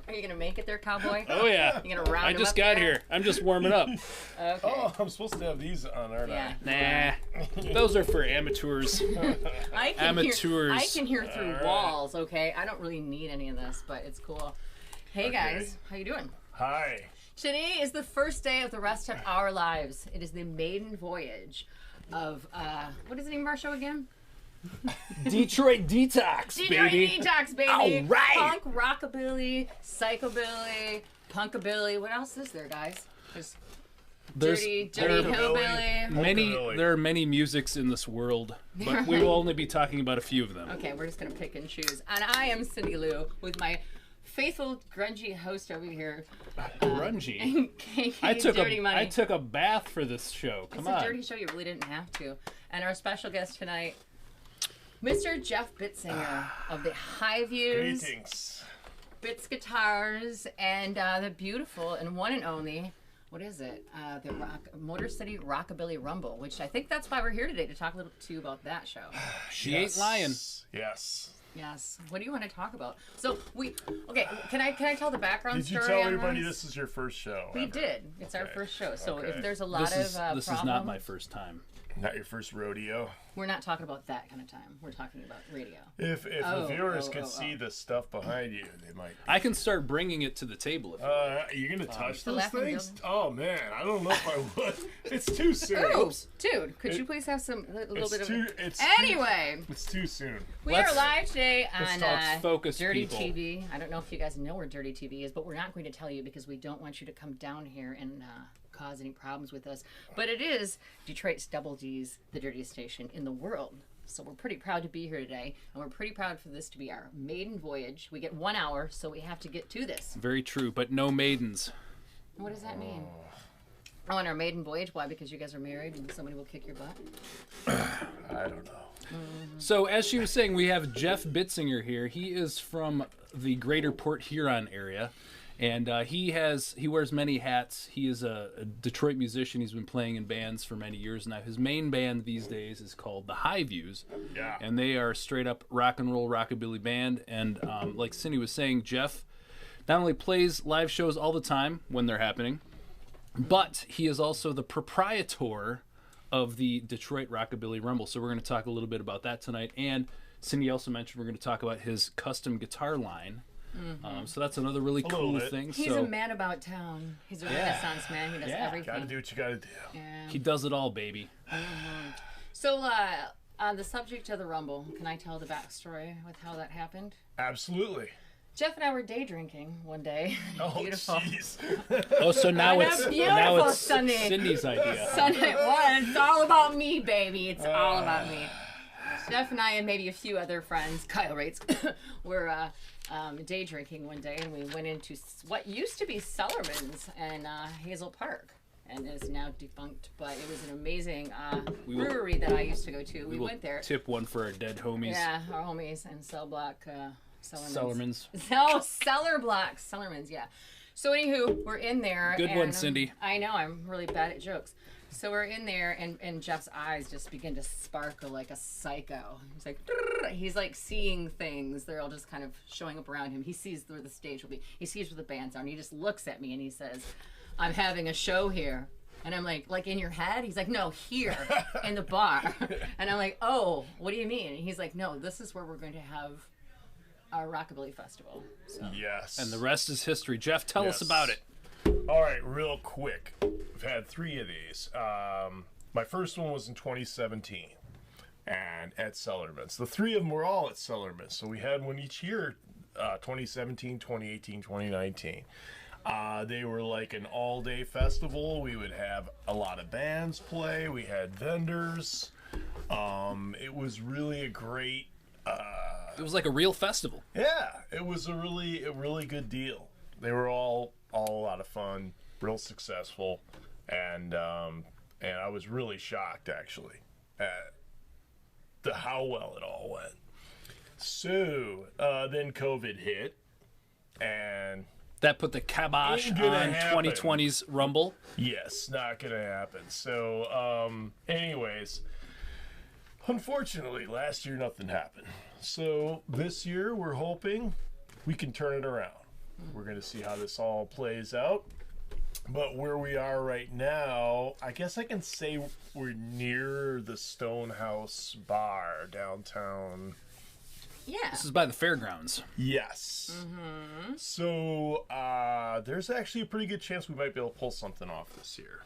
Are you gonna make it there, cowboy? Oh yeah. You gonna round I him just up got there? here. I'm just warming up. Okay. Oh, I'm supposed to have these on, aren't Yeah. Nah. Those are for amateurs. I can Amateurs. hear through walls. Okay. I don't really need any of this, but it's cool. Hey guys, how you doing? Hi. Today is the first day of the rest of our lives. It is the maiden voyage of what is the name of our show again? Detroit D-tox, Detroit baby. D-tox, baby. All right. Punk, rockabilly, psychobilly, punkabilly. What else is there, guys? There's dirty hillbilly. There are many musics in this world, but we will only be talking about a few of them. Okay, we're just gonna pick and choose. And I am Cindi Lou with my faithful grungy host over here. Grungy. I took a bath for this show. Come on. It's a dirty show. You really didn't have to. And our special guest tonight, Mr. Jeff Bitzinger of the High Views, Greetings. BITZ Guitars, and the beautiful and one and only, what is it? The Motor City Rockabilly Rumble, which I think that's why we're here today, to talk a little to you about that show. She ain't lying. Yes. Yes. What do you want to talk about? So can I tell the background Did you story? tell everybody this is your first show? We ever? did. It's our first show. So Okay. if there's a lot This of is not my first time. Not your first rodeo. we're not talking about that kind of time. We're talking about radio. If the viewers could see the stuff behind you, they might. I can start bringing it to the table if you want. You're gonna touch The those laughing things? building? Oh man, I don't know if I would. It's too soon. Oops, dude, could you please have a little bit of? Anyway, it's too soon. we are live today on let's focus, Dirty people. TV. I don't know if you guys know where Dirty TV is, but we're not going to tell you because we don't want you to come down here and cause any problems with us. But it is Detroit's Double D's, the dirtiest station in the world. So we're pretty proud to be here today, and we're pretty proud for this to be our maiden voyage. We get 1 hour, so we have to get to this. Very true, but no maidens. What does that mean? Oh, on our maiden voyage? Why? Because you guys are married and somebody will kick your butt? I don't know. So as she was saying, we have Jeff Bitzinger here. He is from the greater Port Huron area. And he wears many hats. He is a Detroit musician. He's been playing in bands for many years now. His main band these days is called the High Views. Yeah. And they are straight up rock and roll rockabilly band. And like Cindi was saying, Jeff not only plays live shows all the time when they're happening, but he is also the proprietor of the Detroit Rockabilly Rumble. So we're going to talk a little bit about that tonight. And Cindi also mentioned we're going to talk about his custom guitar line. So that's another really cool thing. He's a man about town. He's a Renaissance man. He does everything. Gotta do what you gotta do. Yeah. He does it all, baby. So, on the subject of the Rumble, can I tell the backstory with how that happened? Absolutely. Jeff and I were day drinking one day. Oh, Beautiful. jeez. Oh, so now On a it's beautiful Sunday. Cindy's idea. Sunday one. It's all about me, baby. It's all about me. Jeff and I and maybe a few other friends, Kyle Rates, were day drinking one day, and we went into what used to be Sellerman's in Hazel Park, and is now defunct. But it was an amazing brewery that I used to go to. We went there. Tip one for our dead homies. Yeah, our homies and Cell Block Sellerman's. No, Cellar Block Sellerman's. Yeah. So anywho, we're in there. Good one, Cindi. I know I'm really bad at jokes. So we're in there, and Jeff's eyes just begin to sparkle like a psycho. He's like seeing things. They're all just kind of showing up around him. He sees where the stage will be. He sees where the band's are, and he just looks at me and he says, "I'm having a show here." And I'm like in your head? He's like, "No, here in the bar." And I'm like, "Oh, what do you mean?" And he's like, "No, this is where we're going to have our Rockabilly Festival." So. Yes. And the rest is history. Jeff, tell us about it. All right, real quick. I've had 3 of these. My first one was in 2017, and at Sellerman's. The 3 of them were all at Sellerman's, so we had one each year, 2017, 2018, 2019. They were like an all-day festival. We would have a lot of bands play. We had vendors. It was really a great... It was like a real festival. Yeah, it was a really good deal. They were all a lot of fun, real successful, and I was really shocked actually at how well it all went. So then COVID hit, and that put the kibosh on 2020's Rumble. Yes, not gonna happen. So anyways, unfortunately, last year nothing happened. So this year we're hoping we can turn it around. We're going to see how this all plays out. But where we are right now, I guess I can say we're near the Stonehouse Bar downtown. Yeah. This is by the fairgrounds. Yes. Mm-hmm. So there's actually a pretty good chance we might be able to pull something off this year.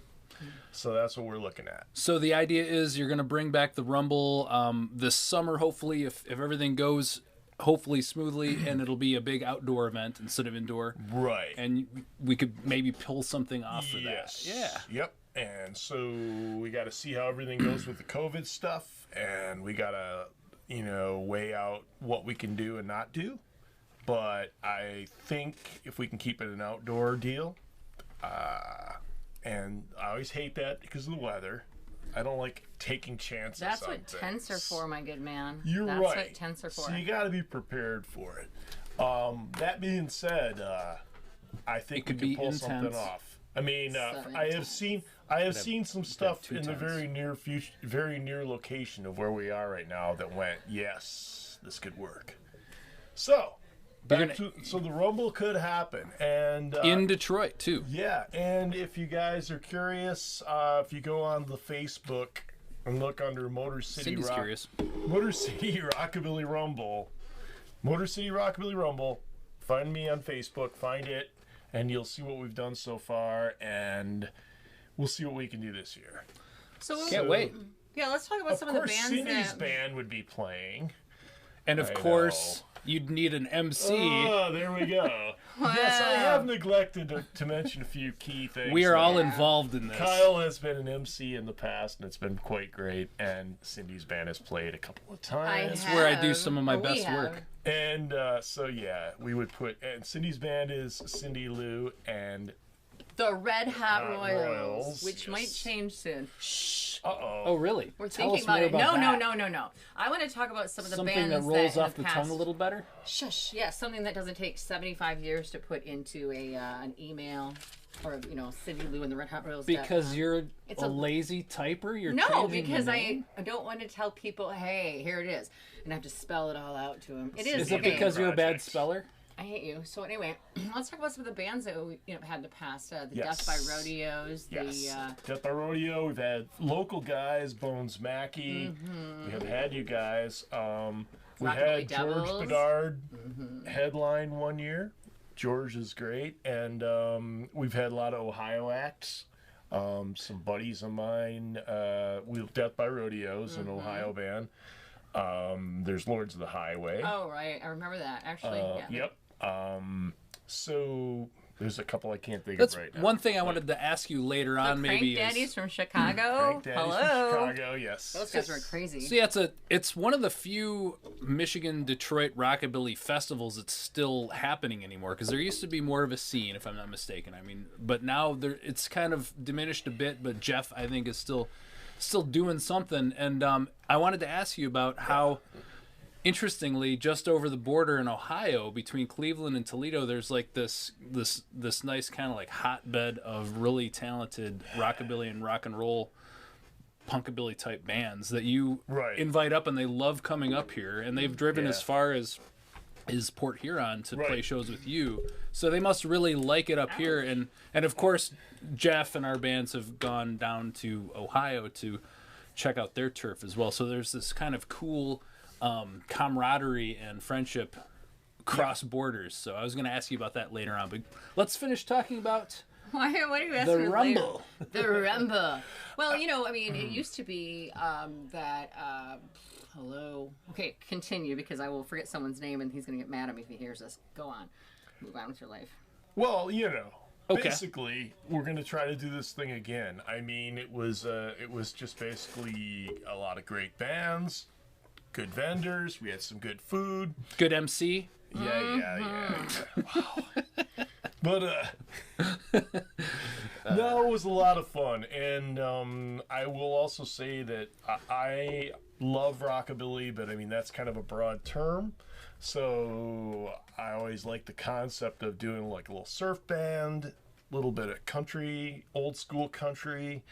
So that's what we're looking at. So the idea is you're going to bring back the Rumble this summer, hopefully, if everything goes hopefully smoothly, and it'll be a big outdoor event instead of indoor. Right. And we could maybe pull something off for Yes. that. Yeah. Yep. And so we got to see how everything goes with the COVID stuff, and we got to, weigh out what we can do and not do. But I think if we can keep it an outdoor deal, and I always hate that because of the weather. I don't like taking chances. That's on what tents are for, my good man. You're That's right. what tents are for. So you got to be prepared for it. That being said, I think we could can be pull something intense. off. I mean, So I have intense. seen some stuff two in the tents. very near future, very near location of where we are right now that went, yes, this could work. So, so the Rumble could happen, and In Detroit, too. yeah, and if you guys are curious, if you go on the Facebook and look under Motor City Cindy's curious. Motor City Rockabilly Rumble, Motor City Rockabilly Rumble, find me on Facebook, find it, and you'll see what we've done so far, and we'll see what we can do this year. So Can't wait. Yeah, let's talk about Of some of the course, bands Cindy's that. band would be playing. And of I course, you'd need an MC. Oh, there we go. Yes, I have neglected to mention a few key things. We are all Yeah. involved in this. Kyle has been an MC in the past, and it's been quite great. And Cindy's band has played a couple of times. That's where I do some of my Or we best have. work. And so, yeah, we would put... And Cindy's band is Cindy Lou and... The Red Hot Hot Royals, Royals, which yes. might change soon. Shh. Uh-oh. Oh, really? We're Tell thinking us about more it. about that. No. I want to talk about some of the Something bands that rolls that off the have tongue passed. a little better? Shush. Yeah, something that doesn't take 75 years to put into an email or Cindy Lou and the Red Hot Royals. Because you're It's a a- lazy typer? You're No, changing the because name? I don't want to tell people, hey, here it is, and I have to spell it all out to them. It Is is. it okay. because you're a bad Project. speller? I hate you. So anyway, let's talk about some of the bands that we had to pass. The Yes. Death by Rodeos. Yes. The Death by Rodeo. We've had local guys, Bones Mackey. We have had you guys. We Rockabilly had Devils. George Bedard headline one year. George is great. And we've had a lot of Ohio acts. Some buddies of mine. We have Death by Rodeos, an Ohio band. There's Lords of the Highway. Oh right, I remember that actually. Yeah. Yep. So there's a couple I can't think That's of right now. one thing I wanted to ask you later The on. Crank Maybe Daddies is from Chicago. Frank Daddy's Hello. from Chicago, yes. Those guys were crazy. so yeah, it's one of the few Michigan Detroit rockabilly festivals that's still happening anymore, because there used to be more of a scene, if I'm not mistaken. I mean, but now it's kind of diminished a bit. But Jeff, I think, is still doing something. And I wanted to ask you about how, interestingly, just over the border in Ohio, between Cleveland and Toledo, there's like this nice kind of like hotbed of really talented rockabilly and rock and roll punkabilly type bands that you Right. invite up, and they love coming up here, and they've driven Yeah. as far as Port Huron to play Right. shows with you. So they must really like it up here. And of course, Jeff and our bands have gone down to Ohio to check out their turf as well. So there's this kind of cool camaraderie and friendship cross borders. So I was going to ask you about that later on, but let's finish talking about What are you asking the me Rumble. later? The Rumble. Well, I mean, it used to be that. Hello. Okay, continue, because I will forget someone's name and he's going to get mad at me if he hears this. Go on. Move on with your life. Well, Okay. basically, we're going to try to do this thing again. I mean, it was just basically a lot of great bands, good vendors. We had some good food. Good MC. Yeah. Wow. But no, it was a lot of fun, and I will also say that I love rockabilly, but I mean that's kind of a broad term. So I always like the concept of doing like a little surf band, a little bit of country, old school country.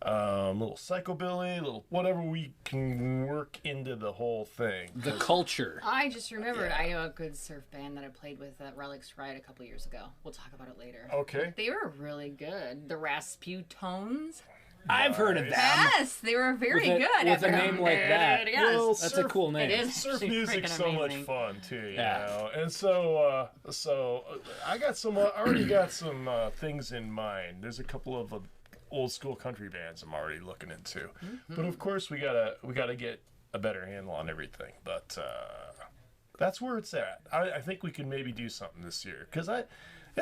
little psychobilly, little whatever we can work into the whole thing. The culture. I just remembered I know a good surf band that I played with at Relics Ride a couple years ago. We'll talk about it later. Okay. They were really good. The Rasputones. I've heard of them. Yes, they were very With good. with a name like that. Yes. Well, That's a cool name. It is. Surf actually music's freaking so much amazing. fun too, you Yeah. know. And so, I got some. I already got some things in mind. There's a couple of old school country bands I'm already looking into. Mm-hmm. But of course, we gotta get a better handle on everything. But that's where it's at. I think we can maybe do something this year because it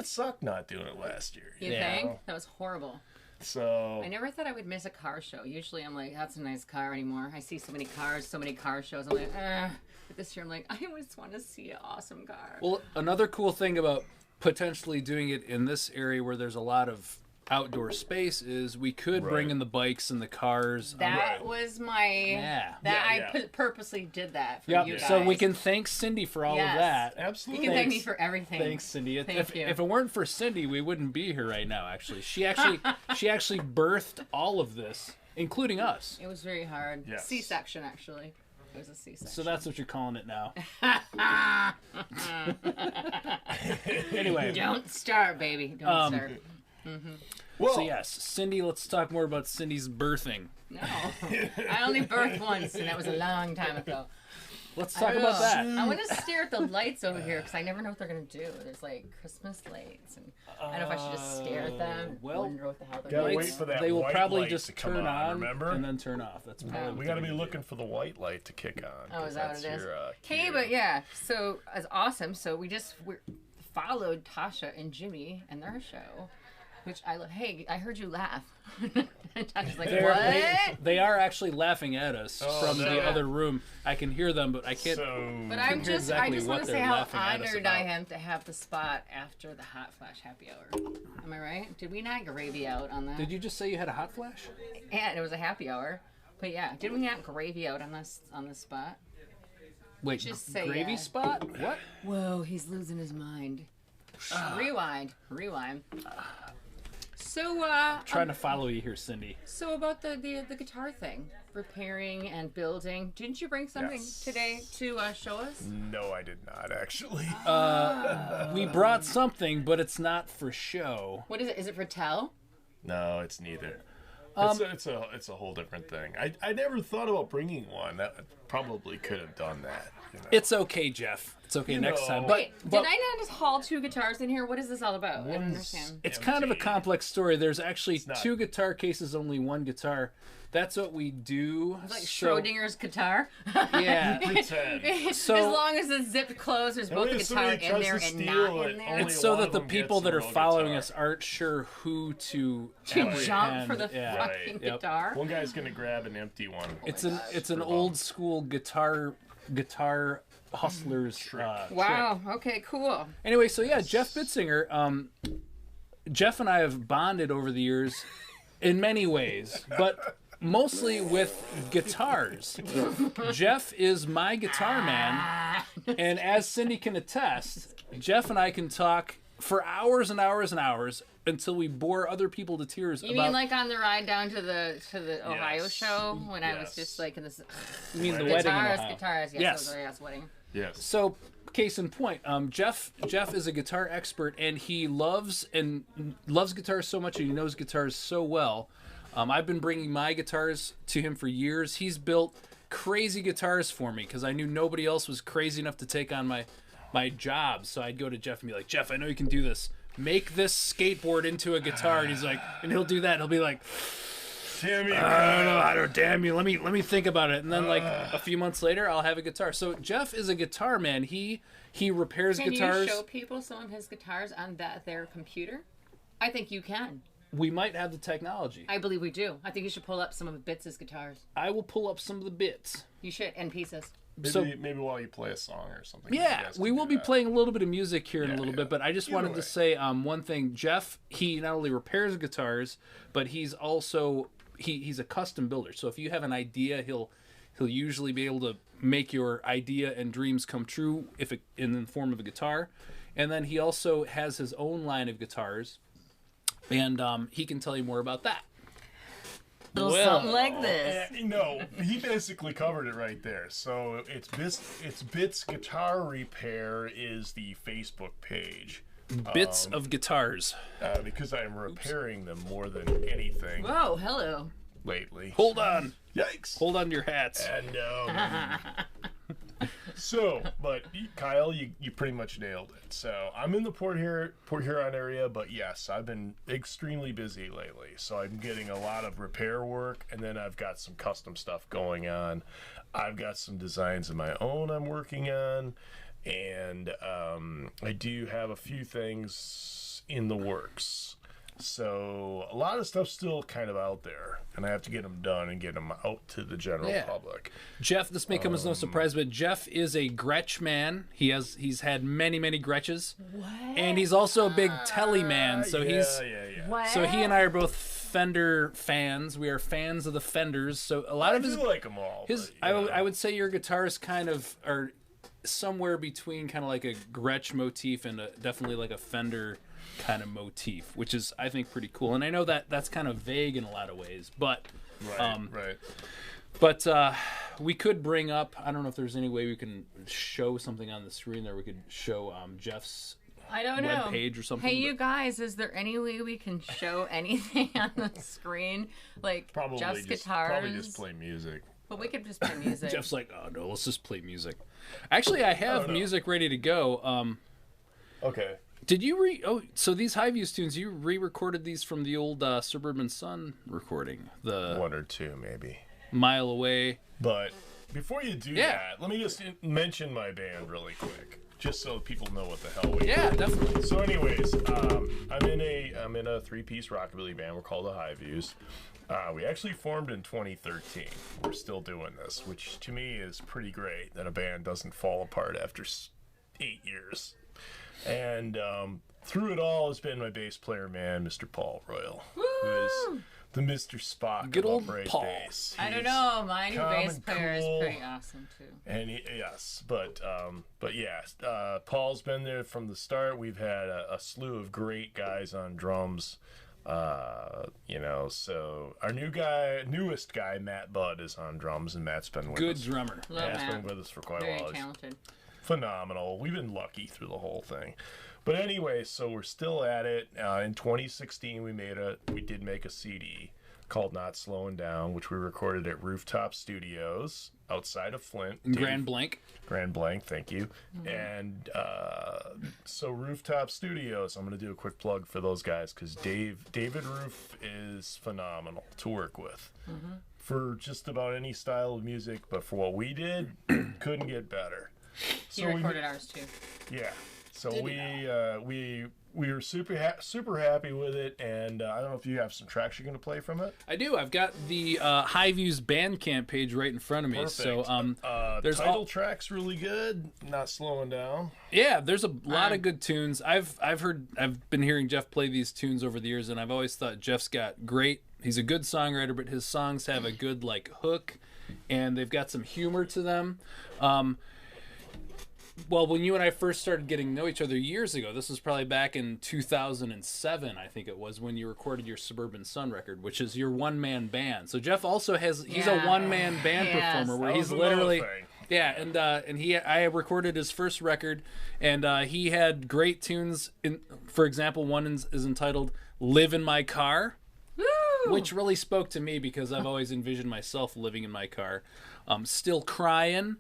sucked not doing it last year. You Yeah. think? That was horrible. So I never thought I would miss a car show. Usually I'm like, that's a nice car anymore. I see so many cars, so many car shows. I'm like, But this year I'm like, I just want to see an awesome car. Well, another cool thing about potentially doing it in this area where there's a lot of outdoor space is we could bring in the bikes and the cars. That was my... Yeah. I purposely did that for Yep. you guys. So we can thank Cindy for all Yes. of that. You absolutely. can thank me for everything. Thanks, Cindy. Thank you. If it weren't for Cindy, we wouldn't be here right now. Actually, she actually birthed all of this, including us. It was very hard. Yes. C-section, actually. It was a C-section. So that's what you're calling it now. Anyway, Don't start, baby. Don't start. Well, so yes, Cindy. Let's talk more about Cindy's birthing. No. I only birthed once, and that was a long time ago. Let's talk about that. I want to stare at the lights over here because I never know what they're going to do. There's like Christmas lights, and I don't know if I should just stare at them. well, Wonder what the hell they're gotta doing. wait for that They will white probably light just to come turn on remember? and then turn off. That's probably We got to be looking for the white light to kick on. Oh, 'cause is that what that's it is? your, Hey, cue. but yeah, so it's awesome. So we followed Tasha and Jimmy and their show, which I love. Hey, I heard you laugh. And Tasha's like, what? They are actually laughing at us from no. the other room. I can hear them, but I can't. So, But I I hear just exactly want what to say they're how laughing at us honored I about. am to have the spot after the Hot Flash Happy Hour. Am I right? Did we not gravy out on that? Did you just say you had a hot flash? And it was a happy hour. But yeah, did we not gravy out on this spot? Wait, Just say gravy yes. spot? What? Whoa, he's losing his mind. Rewind. So Trying to follow you here, Cindy. so about the guitar thing, repairing and building. Didn't you bring something Yes. today to show us? no, I did not actually. We brought something, but it's not for show. What is it? Is it for tell? No, it's neither. Um, It's a whole different thing. I never thought about bringing one. That probably could have done that. You know? It's okay, Jeff. It's okay You next know. time. Wait, But did I not just haul two guitars in here? What is this all about? I don't understand. it's kind of a empty. complex story. There's actually not. 2 guitar cases, only 1 guitar. That's what we do. Like So- Schrodinger's guitar. Yeah. Pretend. So- as long as it's zipped closed, there's both the if guitar somebody in tries there to and steal not it, in there. only It's so one that of the them people gets that a are real following guitar. us aren't sure who to to apprehend. jump for the Yeah. fucking Right. Yep. guitar. One guy's gonna grab an empty one. It's an old school guitar hustlers trick. Wow. Okay. Cool. Anyway, so yeah, Jeff Bitzinger. Jeff and I have bonded over the years in many ways, but mostly with guitars. Jeff is my guitar man, and as Cindy can attest, Jeff and I can talk for hours and hours and hours until we bore other people to tears You about. mean like on the ride down to the Ohio Yes. show when I was Yes. just like in this you mean the wedding in Ohio. guitars? Yes. Yes. It was a wedding. Yes. So, case in point, Jeff is a guitar expert, and he loves guitars so much, and he knows guitars so well. I've been bringing my guitars to him for years. He's built crazy guitars for me because I knew nobody else was crazy enough to take on my job. So I'd go to Jeff and be like, Jeff, I know you can do this. Make this skateboard into a guitar. And he's like, and he'll do that. He'll be like, Damn you. I don't damn you. Let me think about it. And then like a few months later, I'll have a guitar. So Jeff is a guitar man. He repairs Can guitars. you show people some of his guitars on their computer? I think you can. We might have the technology. I believe we do. I think you should pull up some of BITZ's guitars. I will pull up some of the bits. You should, and pieces. Maybe while you play a song or something. you Yeah, guys we can will do be that. playing a little bit of music here in a Yeah, little yeah. bit, but I just Either wanted way. to say one thing. Jeff, he not only repairs guitars, but he's also he's a custom builder. So if you have an idea, he'll usually be able to make your idea and dreams come true in the form of a guitar. And then he also has his own line of guitars, and he can tell you more about that. little Well, something like this. No, he basically covered it right there. So it's BITZ Guitar Repair is the Facebook page. Bits of guitars. Because I'm repairing them more than anything Whoa, hello. lately. Hold on. Yikes. Hold on to your hats. And but Kyle, you pretty much nailed it. So I'm in the Port Huron area, but yes, I've been extremely busy lately. So I'm getting a lot of repair work, and then I've got some custom stuff going on. I've got some designs of my own I'm working on, and I do have a few things in the works. So a lot of stuff's still kind of out there, and I have to get them done and get them out to the general public. Jeff, this may come as no surprise, but Jeff is a Gretsch man. He's had many Gretches. What? And he's also a big Telly man. So Yeah. What? So he and I are both Fender fans. We are fans of the Fenders. So a lot I of his do like them all. I would say your guitars kind of are somewhere between kind of like a Gretsch motif and definitely like a Fender kind of motif, which is I think pretty cool. And I know that that's kind of vague in a lot of ways, but Right. but we could bring up, I don't know if there's any way we can show something on the screen there. We could show Jeff's I don't know. webpage or something. Hey, you guys, is there any way we can show anything on the screen? Like Jeff's guitars? Probably just play music. But we could just play music. Jeff's like, oh no, let's just play music. Actually, I have music ready to go. Okay. Did you so these High Views tunes, you re-recorded these from the old Suburban Sun recording, the One or two, maybe. Mile Away. But before you do that, let me just mention my band really quick, just so people know what the hell we do. Yeah, definitely. So, anyways, I'm in a three-piece rockabilly band. We're called the High Views. We actually formed in 2013. We're still doing this, which to me is pretty great that a band doesn't fall apart after 8 years. And through it all has been my bass player, man, Mr. Paul Royal, who is the Mr. Spock Good of old upright Paul. bass. I don't He's know. My new calm bass and player cool. is pretty awesome too. And Paul's been there from the start. We've had a slew of great guys on drums. So our newest guy, Matt Budd, is on drums, and Matt's been with us. Good drummer. Love Matt's Matt. been with us for quite Very a while. He's talented. phenomenal. We've been lucky through the whole thing. But anyway, so we're still at it. In 2016, we did make a CD called Not Slowing Down, which we recorded at Rooftop Studios outside of Flint. Grand Blank. Grand Blank, thank you. And so Rooftop Studios, I'm going to do a quick plug for those guys because David Roof is phenomenal to work with for just about any style of music. But for what we did, couldn't get better. He recorded ours too. Yeah. So we were super happy with it, and I don't know if you have some tracks you're going to play from it. I do. I've got the High Views Bandcamp page right in front of me. Perfect. So there's title track's really good. Not slowing down. Yeah, there's a lot of good tunes. I've been hearing Jeff play these tunes over the years, and I've always thought Jeff's got great. He's a good songwriter, but his songs have a good like hook, and they've got some humor to them. Well, when you and I first started getting to know each other years ago, this was probably back in 2007, I think it was, when you recorded your Suburban Sun record, which is your one-man band. So Jeff also he's a one-man band performer where he's literally... Yeah, and I recorded his first record, and he had great tunes. For example, one is entitled "Live in My Car," which really spoke to me because I've always envisioned myself living in my car. "Still Crying,"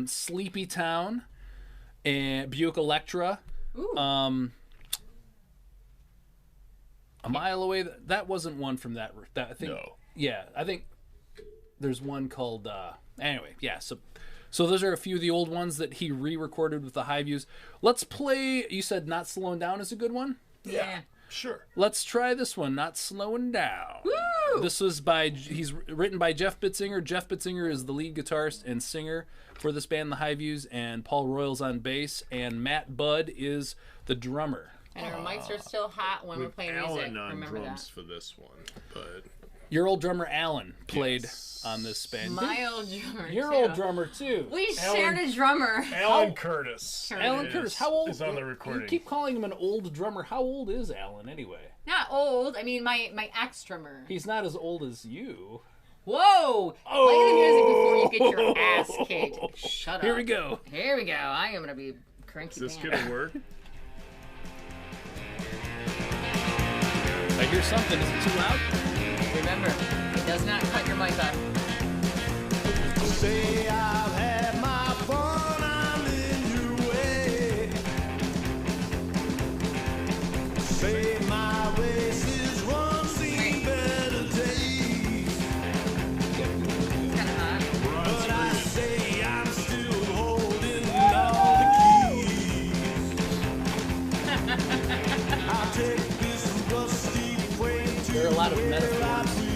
"Sleepy Town," and "Buick Electra." "A Mile Away." That wasn't one from that. I think. No. Yeah, I think there's one called. Anyway, yeah. So those are a few of the old ones that he re-recorded with the High Views. Let's play. You said "Not Slowing Down" is a good one. Yeah. Sure. Let's try this one, "Not Slowing Down." Woo! This was he's written by Jeff Bitzinger. Jeff Bitzinger is the lead guitarist and singer for this band, the High Views, and Paul Royal's on bass, and Matt Budd is the drummer. And our mics are still hot when we're playing music. Alan on Remember drums that. for this one, but Your old drummer Alan played on this band. My old drummer. Your too. old drummer too. We shared a drummer. Alan Curtis. Alan Curtis. How old is on the recording? You keep calling him an old drummer. How old is Alan anyway? Not old. I mean, my ex drummer. He's not as old as you. Whoa! Oh! Play the music before you get your ass kicked. Shut up. Here we go. Here we go. I am gonna be cranky. Is this gonna work? I hear something. Is it too loud? Remember, it does not cut your mic off. Say I've had my fun, I'm in your way. Say my race is run, seen better days. It's kind of hot. But I say I'm still holding all the keys. I'll take this rusty train to There are a lot of where I metaphors. please.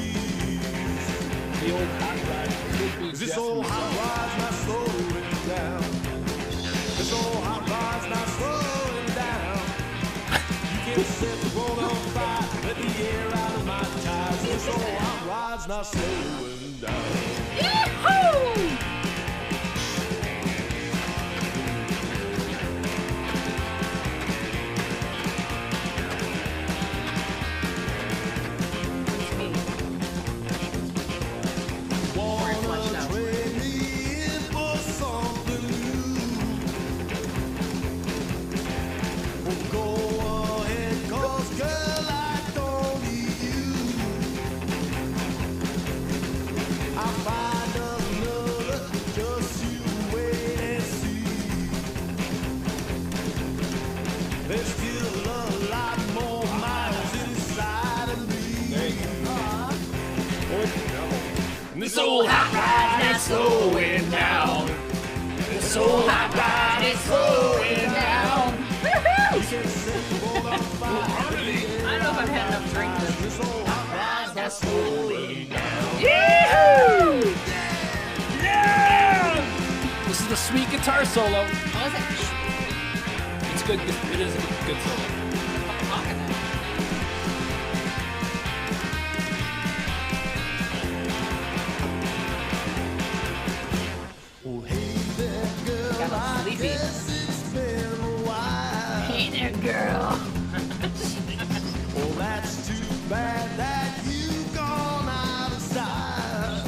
The old hot rod. Could be This Jeff old himself. hot rod's not slowing down. This old hot rod's not slowing down. You can't set the road on fire, let the air out of my tires. This old hot rod's not slowing down. Yahoo! It's me. Flushed out. Trade me in for something new. Well, go ahead, 'cause girl, I don't need you. I'll find another, just you wait and see. There's still a lot more miles inside of me. This old hot rod is slowing down. This old hot rod is slowing down. I don't know if I've had enough drink this. This old hot rod's not slowing down. Yahoo! Yeah! This is the sweet guitar solo. What was it? It's good. It is a good solo. Talking then. Oh, hey there, girl, Got all I sleepy. guess it's been a while. Hey there, girl. Oh, that's too bad that you've gone out of style.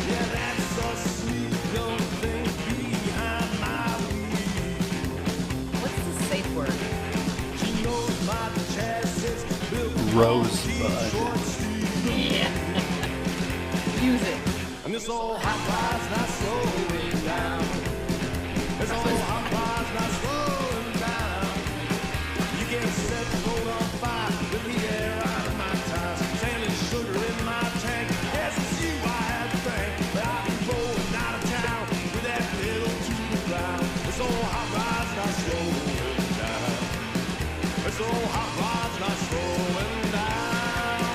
Yeah, that's a sweet young thing behind my wheel. What's the safe word? She knows my chassis built Rosebud. short steel. Yeah. Use it. And this old hot rod's not slowing down. This old hot rod's not slowing down. You can't set the road on fire with the air out of my tires. Sand and sugar in my tank. Yes, it's you I had to thank. But I've been rolling out of town with that pedal to the ground. This old hot rod's not slowing down. This old hot rod's not slowing down.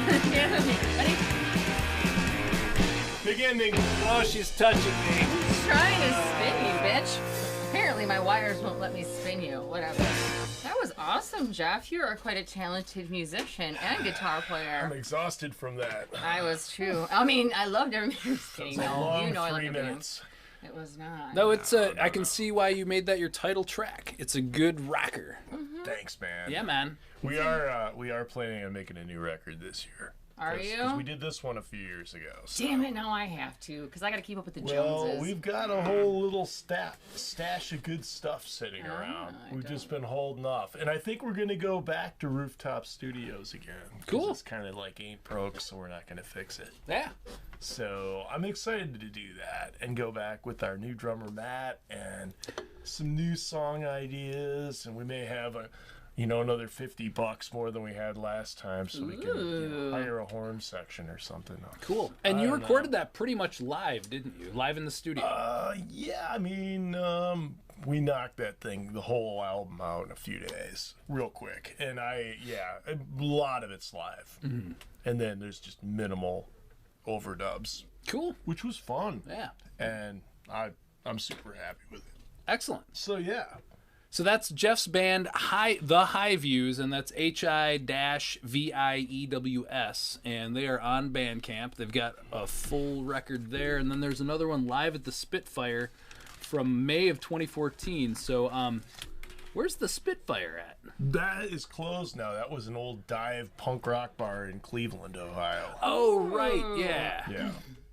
Ready? Big ending. Oh, she's touching me. He's trying to spin you, bitch. Apparently my wires won't let me spin you. Whatever. That was awesome, Jeff. You are quite a talented musician and guitar I'm player. exhausted from that. I was too. I mean, I loved every minute. It's a No, long you know I 3 loved every minutes. It was not. No, it's I can see why you made that your title track. It's a good rocker. Thanks, man. Yeah, man. We are planning on making a new record this year. Are 'Cause you? we did this one a few years ago. So. Damn it, now I have to, because I got to keep up with the Well, Joneses. we've got a whole little stash of good stuff sitting around. I We've just been holding off. And I think we're going to go back to rooftop studios again. 'Cause Cool. It's kind of like ain't broke, so we're not going to fix it. Yeah. So I'm excited to do that and go back with our new drummer, Matt, and some new song ideas. And we may have another $50 more than we had last time, so we can hire a horn section or something. Cool. And you recorded that pretty much live, didn't you? Live in the studio. Yeah, I mean, we knocked the whole album out in a few days, real quick. And a lot of it's live. Mm-hmm. And then there's just minimal overdubs. Cool. Which was fun. Yeah. And I'm super happy with it. Excellent. So yeah. So that's Jeff's band, The High Views, and that's HI-VIEWS, and they are on Bandcamp. They've got a full record there, and then there's another one live at the Spitfire from May of 2014. So, where's the Spitfire at? That is closed now. That was an old dive punk rock bar in Cleveland, Ohio. Oh, right, yeah. Yeah.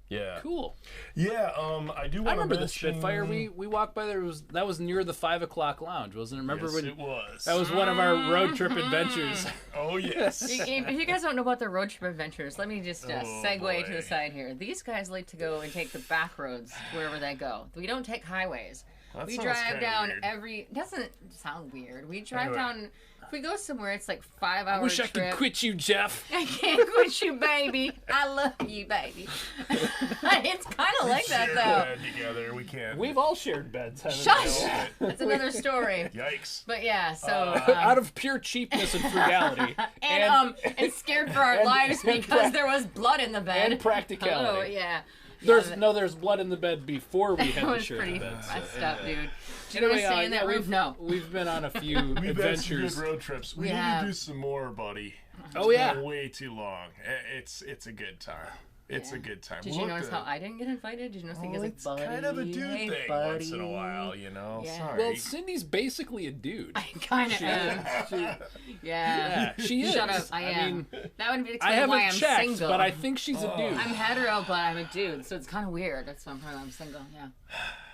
Yeah. Cool. Yeah, I do want to I remember the mention... Spitfire. We walked by there. That was near the 5 o'clock lounge, wasn't it? Remember Yes, when it was. that was one of our road trip adventures? Oh, yes. If you guys don't know about the road trip adventures, let me just segue boy. to the side here. These guys like to go and take the back roads wherever they go. We don't take highways. That We sounds drive kinda down weird. every... Doesn't sound weird. We drive Anyway. down... If we go somewhere, it's like 5-hour I wish I trip. could quit you, Jeff. I can't quit you, baby. I love you, baby. It's kind of like that, Share though. bed together. We can't. We've all shared beds, haven't Shush! we? That's another story. Yikes. But yeah, so Out of pure cheapness and frugality. and scared for our and- lives and because there was blood in the bed. and practicality. Oh yeah. There's blood in the bed before we That had to was share pretty the bed. messed up, dude. Do you want to stay in that room? No. We've been on a few We've had some adventures. good road trips. We need have. to do some more, buddy. Oh It's yeah. been way too long. It's a good time. It's a good time. Did you notice how I didn't get invited? Did you notice he was like, It's buddy, kind of a dude hey, thing buddy. once in a while, you know? Yeah. Sorry. Well, Cindy's basically a dude. I kind of am. Yeah. Yeah, she is. Shut up. I am. mean, That would be I explain why I'm haven't checked, single. but I think she's a dude. I'm hetero, but I'm a dude, so it's kind of weird. That's why I'm single. Yeah.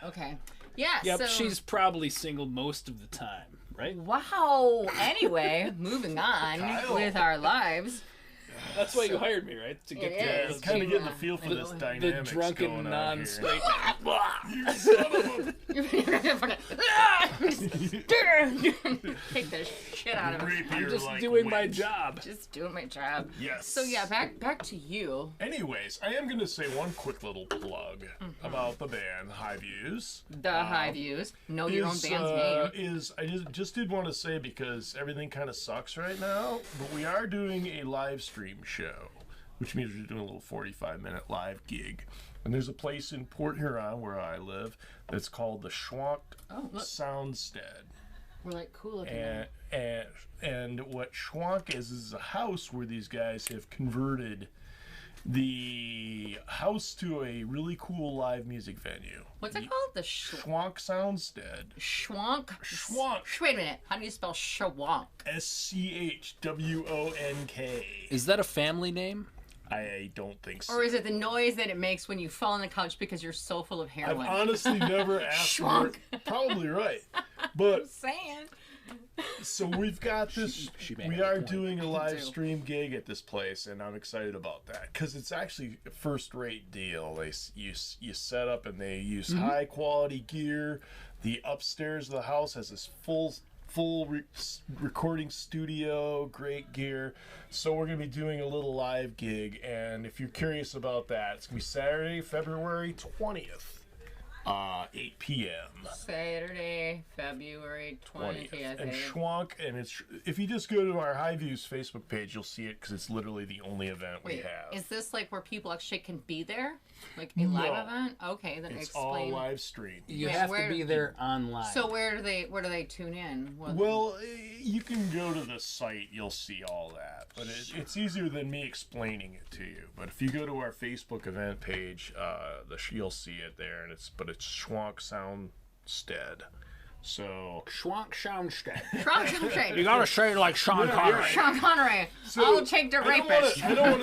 Okay. Yeah. Yep, so, she's probably single most of the time, right? Wow. Anyway, moving on Kyle. with our lives. That's why you hired me, right? To get It yeah, is. it's kind of getting the feel for this the dynamics drunken going on here. non-straight. You son of a... Take the shit out of me. Rapier I'm just like doing my witch. job. Just doing my job. Yes. So yeah, back to you. Anyways, I am going to say one quick little plug about the band High Views. The High Views. Know your own band's name. I just did want to say, because everything kind of sucks right now, but we are doing a live stream show, which means we're doing a little 45-minute live gig. And there's a place in Port Huron where I live that's called the Schwank Oh, look. Soundstead. We're like cool looking. now. And what Schwank is a house where these guys have converted the house to a really cool live music venue. What's it called? The Schwank Soundstead. Schwank? Schwank. Wait a minute. How do you spell schwank? SCHWONK. Is that a family name? I don't think so. Or is it the noise that it makes when you fall on the couch because you're so full of I've heroin? honestly never asked for Schwank. it. Probably right. But Saying. so we've got this. She may We have a are point. doing a live too. stream gig at this place, and I'm excited about that because it's actually a first-rate deal. You set up and they use high-quality gear. The upstairs of the house has this full recording studio, great gear. So we're gonna be doing a little live gig, and if you're curious about that, it's gonna be Saturday, February 20th. 8 p.m. Saturday, February 20th. And Schwank, and it's if you just go to our High Views Facebook page, you'll see it because it's literally the only event we Wait, have. is this like where people actually can be there? Like a live No. event? Okay, then It's explain. all live stream. You Wait, have where- to be there online. So where do they tune in? Well, you can go to the site, you'll see all that, but it's easier than me explaining it to you. But if you go to our Facebook event page, you'll see it there, and it's Schwank Soundstead. So Schwank Soundstead. Sean Connery. You gotta say it like Sean Connery. Sean Connery. I'll take the rapist. I don't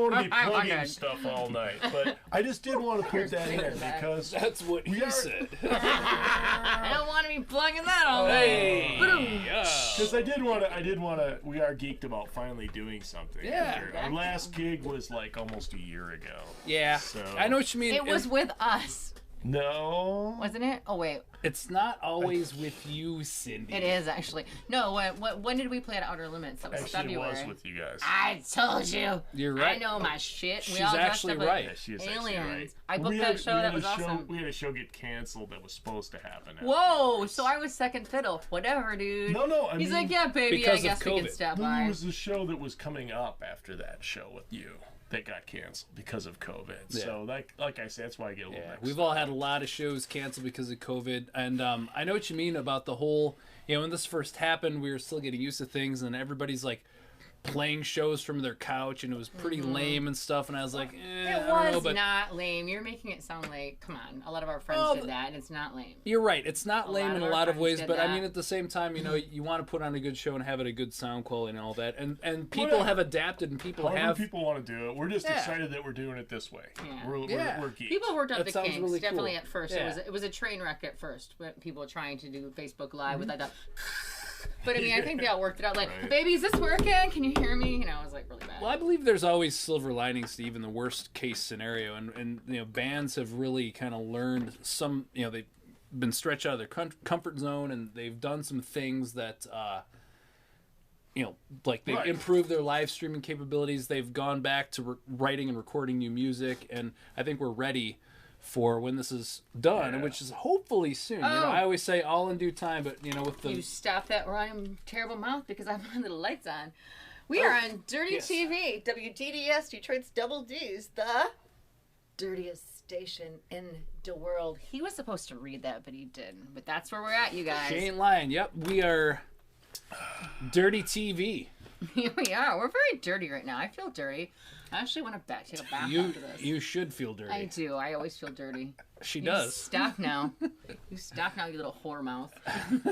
want to be I'm plugging good. stuff all night, but I just did want to put that in because That's what he are- said. I don't want to be plugging that all Hey. day. Because I did want to. We are geeked about finally doing something. Yeah. Our last gig was like almost a year ago. Yeah, So- I know what you mean. It was with us, No. wasn't it? Oh wait, It's not always with you, Cindy. it is actually. No, when did we play at Outer Limits? That was Actually, February. it was with you guys. I told you. You're right. I know my shit. She's we all dressed actually up right. Yeah, as she is actually aliens. right. I booked that show. That was awesome. We had a show get canceled that was supposed to happen. Whoa! So I was second fiddle. Whatever, dude. No. I He's mean, like, yeah, baby. I because of guess we COVID. could stop There by. was a show that was coming up after that show with you. that got canceled because of COVID. Yeah. So, like I said, that's why I get a little Yeah, mixed we've all up. had a lot of shows canceled because of COVID, and I know what you mean about the whole. When this first happened, we were still getting used to things, and everybody's like playing shows from their couch, and it was pretty lame and stuff. And I was like, I It don't know, was but not lame. You're making it sound like, come on. A lot of our friends Well, did that, and it's not lame. you're right. It's not A lame lot in of a our lot of friends ways, did but I that. mean, at the same time, you want to put on a good show and have it a good sound quality and all that. And people have adapted, and people However have. people want to do it. We're just Yeah. excited that we're doing it this way. Yeah. We're geeks. People worked out That the sounds kinks. really Definitely cool. at first. Yeah. It was a train wreck at first. When people trying to do Facebook Live with that. But I mean, I think they all worked it out. Like, Right. baby, is this working? Can you hear me? It was like really bad. Well, I believe there's always silver linings to even the worst case scenario, and bands have really kind of learned some. They've been stretched out of their comfort zone, and they've done some things that, like they've Right. improved their live streaming capabilities. They've gone back to writing and recording new music, and I think we're ready for when this is done, Yeah. which is hopefully soon. I always say all in due time, but with the You stop that rhyme, terrible mouth, because I have my little lights on. We are on Dirty yes. TV, WDDS Detroit's Double D's, the dirtiest station in the world. He was supposed to read that, but he didn't. But that's where we're at, you guys. She ain't lying. Yep, we are Dirty TV. Here we are. We're very dirty right now. I feel dirty. I actually want to take a bath after this. You should feel dirty. I do. I always feel dirty. She You does. Stop now. You stop now, you little whore mouth.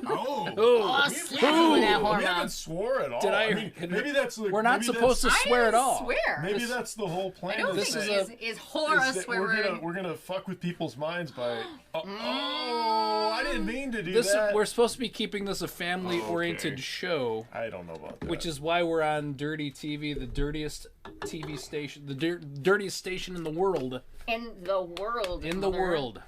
Oh. Oh, slap you in that whore We haven't mouth. swore at all. Did I- mean, maybe that's the. We're not maybe supposed to that's- swear I at all. swear. Maybe that's the whole I plan. don't This think is is whore a that swear word. we're gonna fuck with people's minds by. Oh, I didn't mean to do This that. we're supposed to be keeping this a family-oriented Okay. show, I don't know about that. which is why we're on Dirty TV, the dirtiest TV station, the dirtiest station in the world. In the world. In the Mother. world.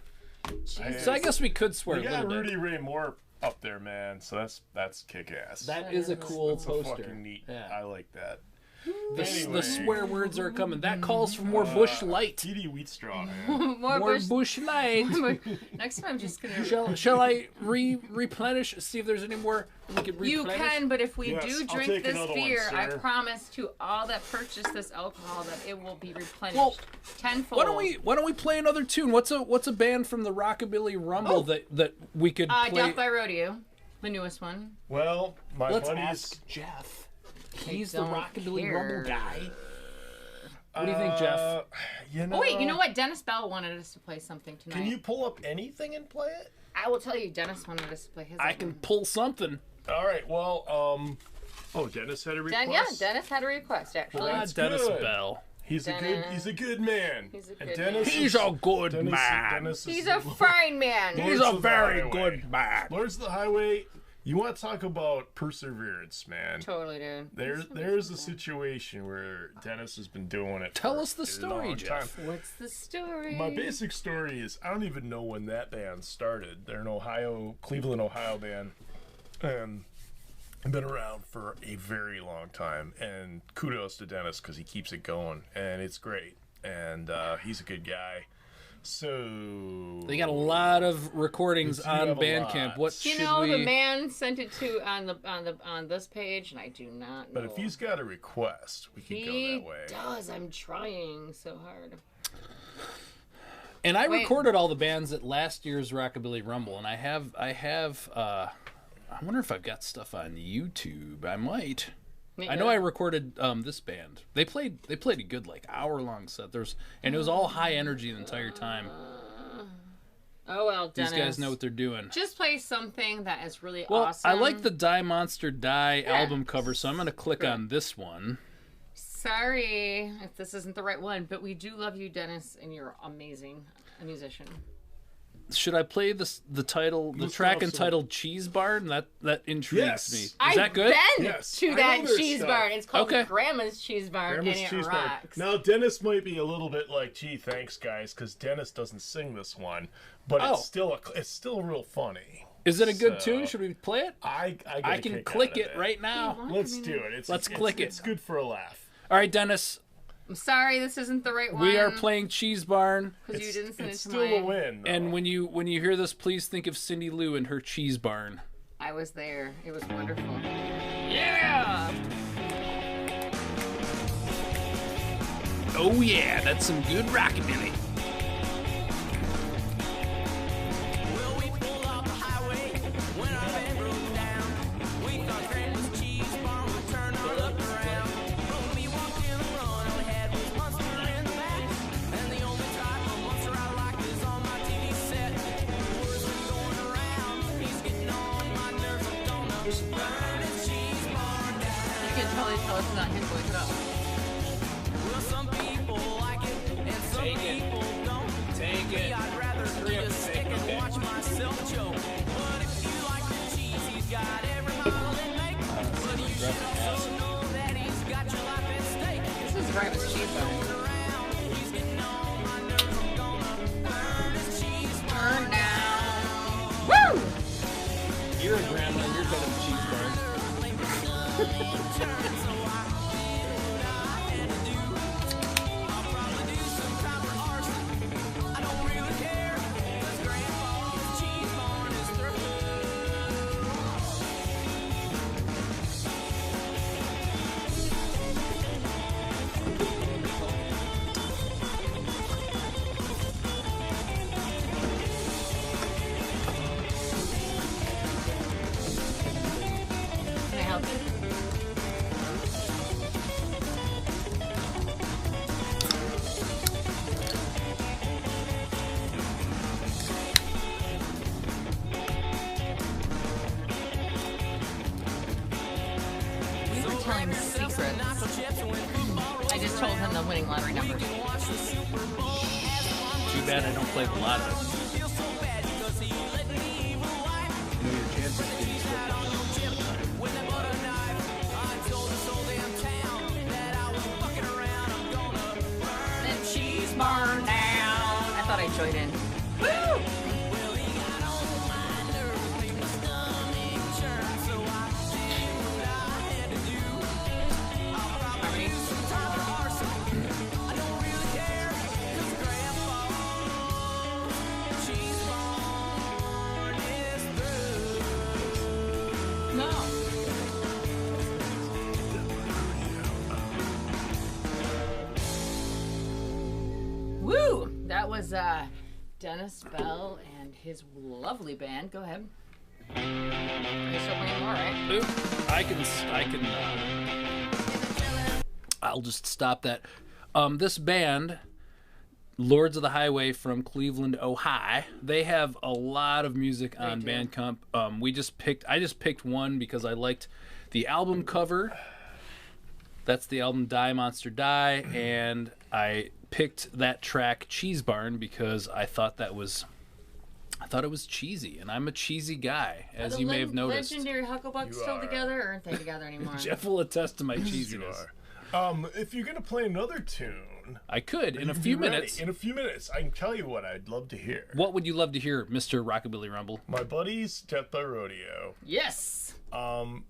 Jesus. So I guess we could swear we a got little bit. Rudy Ray Moore up there, man. So that's kick ass. That is a cool That's poster. a fucking neat. Yeah. I like that. The Anyway. swear words are coming. That calls for more bush light. TD Wheatstraw, man. More More bush. bush light. Next time, I'm just gonna. Shall I replenish? See if there's any more we could You replenish. can, but if we Yes, do I'll drink take this another one, beer, I sir. promise to all that purchase this alcohol that it will be replenished Well, tenfold. Why don't we play another tune? What's a band from the Rockabilly Rumble that we could play? Death by Rodeo, the newest one. Well, my Let's buddies. ask Jeff. He's the don't Rockabilly care. Rumble guy. What do you think, Jeff? Oh wait, you know what? Dennis Bell wanted us to play something tonight. Can you pull up anything and play it? I will tell you, Dennis wanted us to play his. I can pull something. All right. Well, oh, Dennis had a request. Dennis had a request actually. That's Dennis good. Bell. He's a good man. He's a And good Dennis man. He's a good Dennis, man. Dennis is He's a fine man. He's Lords a of the very Highway. good man. Lords of the Highway. You want to talk about perseverance, man? Totally, dude. There's a situation where Dennis has been doing it. Tell for us the a story, long Jeff. time. What's the story? My basic story is I don't even know when that band started. They're an Ohio, Cleveland, Ohio band, and I've been around for a very long time. And kudos to Dennis because he keeps it going, and it's great. And he's a good guy. So They got a lot of recordings Yes, you on have a Bandcamp. lot. What You should know, we? the man sent it to on this page, and I do not know. But if he's got a request, we could go he that way. does, I'm trying so hard. And I Wait. recorded all the bands at last year's Rockabilly Rumble, and I wonder if I've got stuff on YouTube. I might. I know I recorded this band. They played a good hour-long set. And it was all high energy the entire time. Oh well, These Dennis. guys know what they're doing. Just play something that is really Well, awesome. I like the Die Monster Die Yeah. album cover, so I'm going to click on this one. Sorry if this isn't the right one, but we do love you, Dennis, and you're amazing, a musician. Should I play the Let's track go, entitled Cheese Barn? That intrigues Yes. me. Is I've that good? been Yes. to I that know their cheese stuff. barn. It's called Okay. Grandma's Cheese Barn, Grandma's and it Cheese Barn. rocks. Now Dennis might be a little bit like, gee, thanks guys, because Dennis doesn't sing this one, but Oh. it's still real funny. Is it a good So- tune? Should we play it? I get I a can kick click out of it right now. Let's do it. Let's click it. It's good for a laugh. All right, Dennis. I'm sorry, this isn't the right one. We are playing Cheese Barn. because you didn't send it It's to still my. a win. Though. And when you hear this, please think of Cindi Lou and her Cheese Barn. I was there. It was wonderful. Yeah. Oh yeah, that's some good rockabilly. Well, we pulled off the highway when our van broke down. We thought Grandma's cheese barn would turn our luck around. But we walked in the run, all we had was Monster in the back. And the only type of monster I like is on my TV set. Words are going around, he's getting on my nerves. I'm gonna burn his cheese barn down. You can totally tell it's not his voice at all. Well, some people like it, and some people don't. Take Me, I'd rather just stick and watch myself choke. But if you like the cheese, he's got every mile it makes. But you should also know that he's got your life at stake. This is Rabbit's Cheeseburger. Around, he's getting on my nerves. I'm gonna burn his cheese Burn down. Woo! You're a grandma, you're better than cheeseburger. turn. So I did what I had to do. I'll probably do some time for arson. I don't really care, 'cause Grandpa's cheese barn is through. Can I help you? We were telling secrets. I just told him the winning lottery number. Too bad I don't play the lotto. You know your chances of getting Then cheese barn down. I thought I joined in. Woo! No. Woo! That was Dennis Bell and his lovely band. Go ahead. You're still playing more, right? Oop, I'll just stop that. This band, Lords of the Highway from Cleveland, Ohio, they have a lot of music on do. Bandcamp. I just picked one because I liked the album cover. That's the album Die Monster Die, and I picked that track Cheese Barn because I thought it was cheesy, and I'm a cheesy guy, as you may have noticed. Legendary Hucklebucks You still are. together, or aren't they together anymore? Jeff will attest to my You cheesiness. are. If you're gonna play another tune, I could in a be few ready. minutes. In a few minutes, I can tell you what I'd love to hear. What would you love to hear, Mr. Rockabilly Rumble? My buddies, Death by Rodeo. Yes. I'm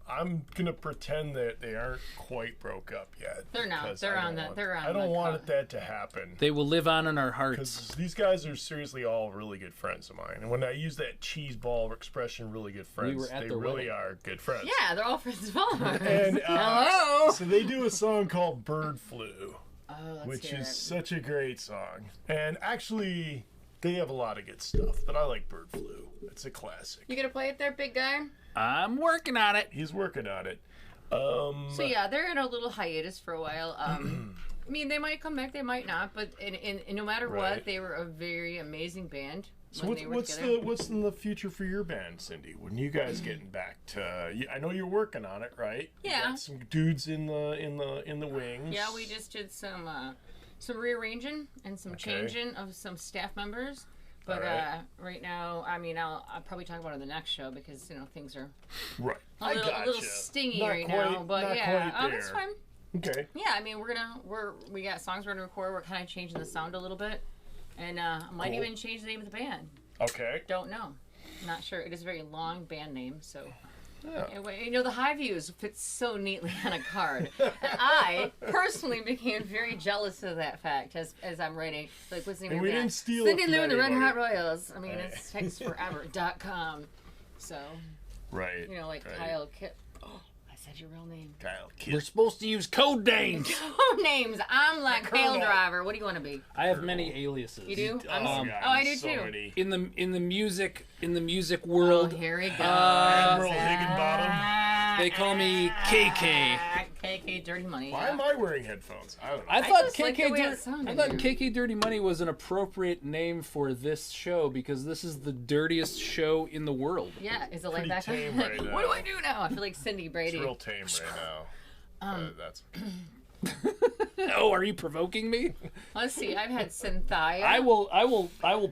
gonna pretend that they aren't quite broke up yet. They're not. because They're I on don't the- want- they're on I don't the want cut. that to happen. They will live on in our hearts. Because these guys are seriously all really good friends of mine. And when I use that cheese ball expression, really good friends, were at they their really wedding. are good friends. Yeah, they're all friends of ours. And Hello. so they do a song called Bird Flu, Oh, let's which hear is it. such a great song. And actually, they have a lot of good stuff, but I like Bird Flu. It's a classic. You gonna play it there, big guy? I'm working on it. He's working on it. So yeah, they're in a little hiatus for a while. I mean, they might come back, they might not, but and no matter Right. what, they were a very amazing band. So when they were what's together. what's in the future for your band, Cindy? When you guys getting back to? I know you're working on it, right? You Yeah. got some dudes in the wings. Yeah, we just did some rearranging and some Okay. changing of some staff members. But Alright. right now, I mean, I'll probably talk about it in the next show because things are Right. a little gotcha. stingy Not right quite- now. But not yeah, quite that's there. fine. Okay. Yeah, I mean, we got songs we're gonna record. We're kind of changing the sound a little bit, and I might Cool. even change the name of the band. Okay. Don't know. Not sure. It is a very long band name, so. Yeah. Anyway, the high views fit so neatly on a card. And I personally became very jealous of that fact as I'm writing, like listening And to we that. didn't steal it Cindy from Lou and the Red anybody. Hot Royals. I mean, it's takesforever.com. So, Right. like right. Kyle Kip. Oh, I said your real name. Kyle We're Kid. supposed to use code names. Code names. I'm like Kale Driver. What do you want to be? I have many aliases. You do? God, I do so too. many. In the music Oh, world, here he goes. Admiral Higginbottom. they call me KK. KK Dirty Money. Why am I wearing headphones? I don't know. I thought just like the way it sounded, KK Dirty Money was an appropriate name for this show because this is the dirtiest show in the world. Yeah, is it like Pretty that? tame right now. What do I do now? I feel like Cindi Brady. It's real tame right now. That's Oh, are you provoking me? Let's see. I've had Cynthia. I will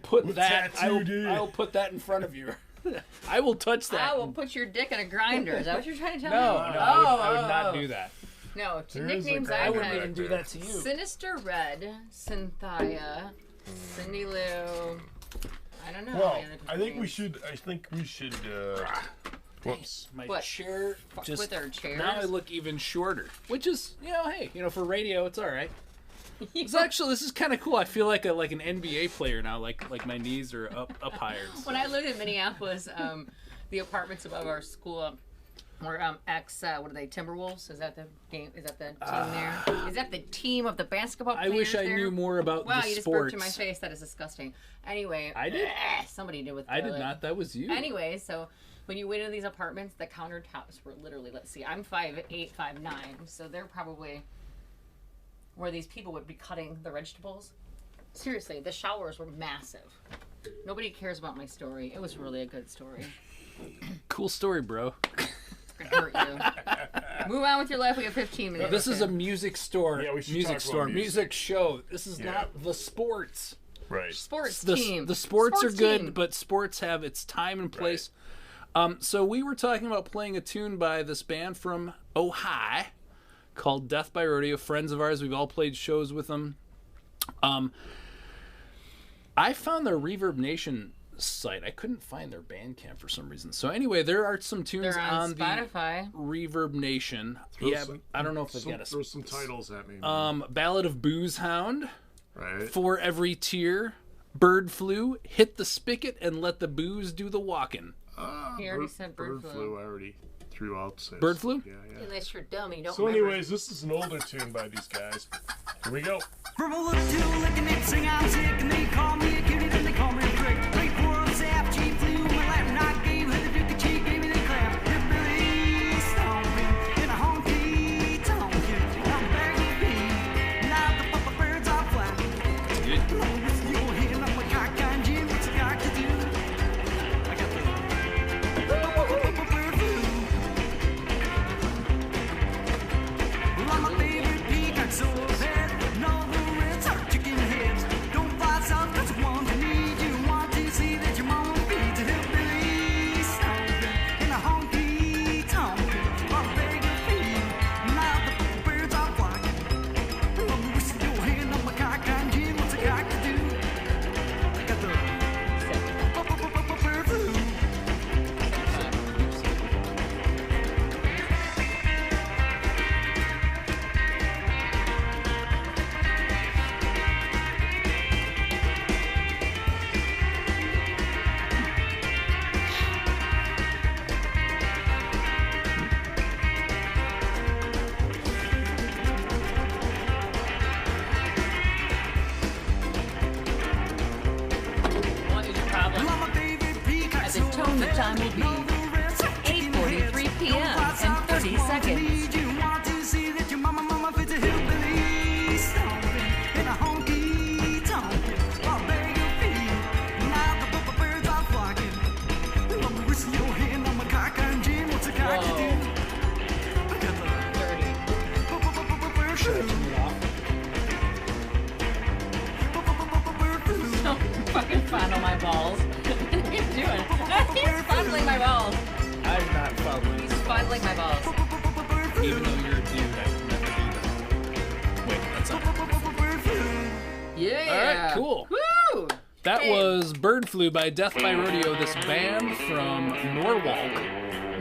put that. I tattoo, dude? will put that in front of you. I will touch that. I will put your dick in a grinder. Is that what you're trying to tell No, me? I would not do that. No, There is a nicknames grinder I've I wouldn't had. even do that to you. Sinister Red, Cynthia, Cindy Lou. I don't know. well. the other two I think we names. should. I think we should. Whoops. My What? chair Fuck just with our chairs. now I look even shorter, which is hey, for radio it's all right. It's actually this is kind of cool. I feel like an NBA player now. Like my knees are up higher. When I lived in Minneapolis, the apartments above our school were what are they? Timberwolves? Is that the game? Is that the team there? Is that the team of the basketball I players wish I there? knew more about Wow, the you just sports. burped in my face. That is disgusting. Anyway, I did? Somebody did with. I did not. That was you. Anyway, so when you went into these apartments, the countertops were literally. Let's see, I'm 5'8", 5'9", so they're probably where these people would be cutting the vegetables. Seriously, the showers were massive. Nobody cares about my story. It was really a good story. Cool story, bro. It's gonna hurt you. Move on with your life. We have 15 minutes. This is a music store. Yeah, we should music talk about store. music. Music show. This is Yeah. not the sports. Right. sports The team. sports are good, team. but sports have its time and place. So we were talking about playing a tune by this band from Ohio called Death by Rodeo. Friends of ours. We've all played shows with them. I found their Reverb Nation site. I couldn't find their Bandcamp for some reason. So anyway, there are some tunes They're on the Spotify. Reverb Nation. Throw Yeah, some- I don't know if they've got a Throw some titles at me. Ballad of Booze Hound, right. For Every Tear, Bird Flu, Hit the Spigot and Let the Booze Do the Walkin'. He already said bird flu. I already threw out. Says. Bird flu? Yeah. Unless you're dumb, you don't So, remember. anyways, this is an older tune by these guys. Here we go. From a look to a lick and sing I'm sick and they call me a cutie then they call me a prick. Play for zap, G flew, my Latin I gave her the duke and she gave me the clap. Hillbilly stomping in a honky tonkin'. I'm begging me, now the papa birds are flat. Long with your head up my cock and Jim, what's you got to do? I got the bird flu. Well, I'm a favorite peacock so bad. No, the reds are chicken heads. Don't fly south 'cause I want to need you. Want to see that your mama feeds a hillbilly stomping in a honky tonkin'. I'm begging for you. Now the birds are flocking. I'm wishing your hand on my cock and Jim. What's I got to do? I got the bird flu. What is your problem? I'm a favorite peacock At the tone, the time will be 8:43 p.m. and 30 seconds. You want to see that your mama fits a hillbilly stomping in a honky tonk. I'll beg your feet. Now the papa birds are flocking. I'm wishing your hand on my cock and Jim. What's a cock to do? I got the Dirty. bird flu. Bird flu. Don't fucking fondle my balls. What are you doing? He's fondling my balls. I'm not following He's fondling my balls. even though you're a dude. I would never do that. Wait, that's not. Yeah. All right, cool. Woo! That Hey. was Bird Flu by Death by Rodeo, this band from Norwalk.